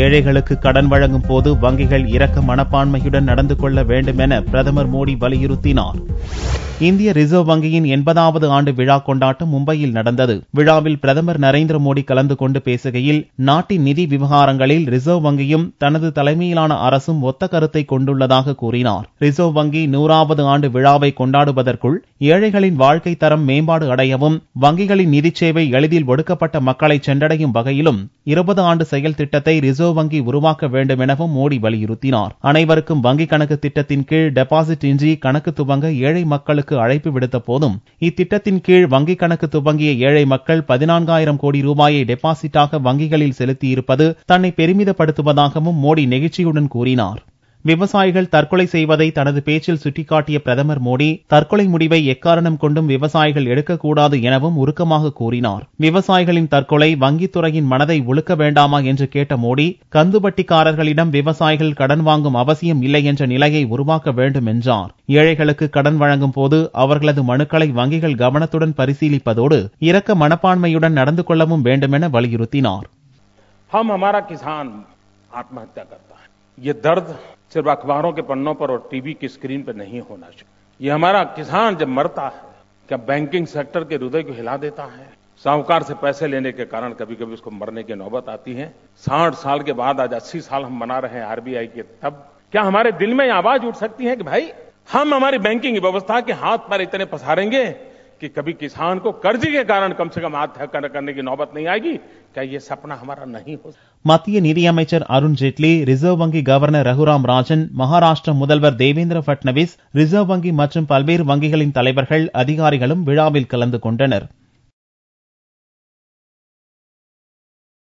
ஏழைகளுக்கு கடன் வழங்கும் போது வங்கிகள் இரக்க மனப்பான்மையுடன் நடந்து கொள்ள வேண்டும் என பிரதமர் மோடி வலியுறுத்தினார். இந்திய ரிசர்வ் வங்கியின் 80வது ஆண்டு விழா கொண்டாட்டம் மும்பையில் நடந்தது. விழாவில் பிரதமர் நரேந்திர மோடி கலந்து கொண்டு பேசுகையில், நாட்டின் நிதி விவகாரங்களில் ரிசர்வ் வங்கியும் தனது தலைமையிலான அரசும் ஒத்த கருத்தை கொண்டுள்ளதாக கூறினார். ரிசர்வ் வங்கி 100வது ஆண்டு விழாவை கொண்டாடுவதற்குள் ஏழைகளின் வாழ்க்கை தரம் மேம்பாடு அடையவும், வங்கிகளின் நிதி சேவை எளிதில் ஒடுக்கப்பட்ட மக்களை சென்றடையும் வகையிலும் 20 ஆண்டு செயல் திட்டத்தை ரிசர்வ் வங்கி உருவாக்க வேண்டும் எனவும் மோடி வலியுறுத்தினார். அனைவருக்கும் வங்கி கணக்கு திட்டத்தின் கீழ் டெபாசிட் இன்றி கணக்கு துவங்க ஏழை மக்களுக்கு அழைப்பு விடுத்த போதும், இத்திட்டத்தின் கீழ் வங்கி கணக்கு துவங்கிய ஏழை மக்கள் 14,000 கோடி ரூபாயை டெபாசிட்டாக வங்கிகளில் செலுத்தியிருப்பது தன்னை பெருமிதப்படுத்துவதாகவும் மோடி நெகிழ்ச்சியுடன் கூறினார். விவசாயிகள் தற்கொலை செய்வதை தனது பேச்சில் சுட்டிக்காட்டிய பிரதமர் மோடி, தற்கொலை முடிவை எக்காரணம் கொண்டும் விவசாயிகள் எடுக்கக்கூடாது எனவும் உருக்கமாக கூறினார். விவசாயிகளின் தற்கொலை வங்கித்துறையின் மனதை உலுக்க வேண்டாமா என்று கேட்ட மோடி, கந்துவட்டிக்காரர்களிடம் விவசாயிகள் கடன் வாங்கும் அவசியம் இல்லை என்ற நிலையை உருவாக்க வேண்டும் என்றார். ஏழைகளுக்கு கடன் வழங்கும் போது அவர்களது மனுக்களை வங்கிகள் கவனத்துடன் பரிசீலிப்பதோடு இரக்க மனப்பான்மையுடன் நடந்து கொள்ளவும் வேண்டும் என வலியுறுத்தினார். ये दर्द सिर्फ अखबारों के पन्नों पर और टीवी की स्क्रीन पर नहीं होना चाहिए. ये हमारा किसान जब मरता है, क्या बैंकिंग सेक्टर के हृदय को हिला देता है. साहूकार से पैसे लेने के कारण कभी कभी उसको मरने की नौबत आती है. 60 साल के बाद आज 80 साल हम मना रहे हैं आरबीआई के, तब क्या हमारे दिल में आवाज उठ सकती है कि भाई हम हमारी बैंकिंग व्यवस्था के हाथ पर इतने पसारेंगे कि कभी किसान को कर्ज के कारण कम से कम आत्महत्या करने की नौबत नहीं आएगी. क्या ये सपना हमारा नहीं हो? மத்திய நிதியமைச்சர் அருண் ஜேட்லி, ரிசர்வ் வங்கி கவர்னர் ரகுராம் ராஜன், மகாராஷ்டிர முதல்வர் தேவேந்திர பட்னவிஸ், ரிசர்வ் வங்கி மற்றும் பல்வேறு வங்கிகளின் தலைவர்கள், அதிகாரிகளும் விழாவில் கலந்து கொண்டனர்.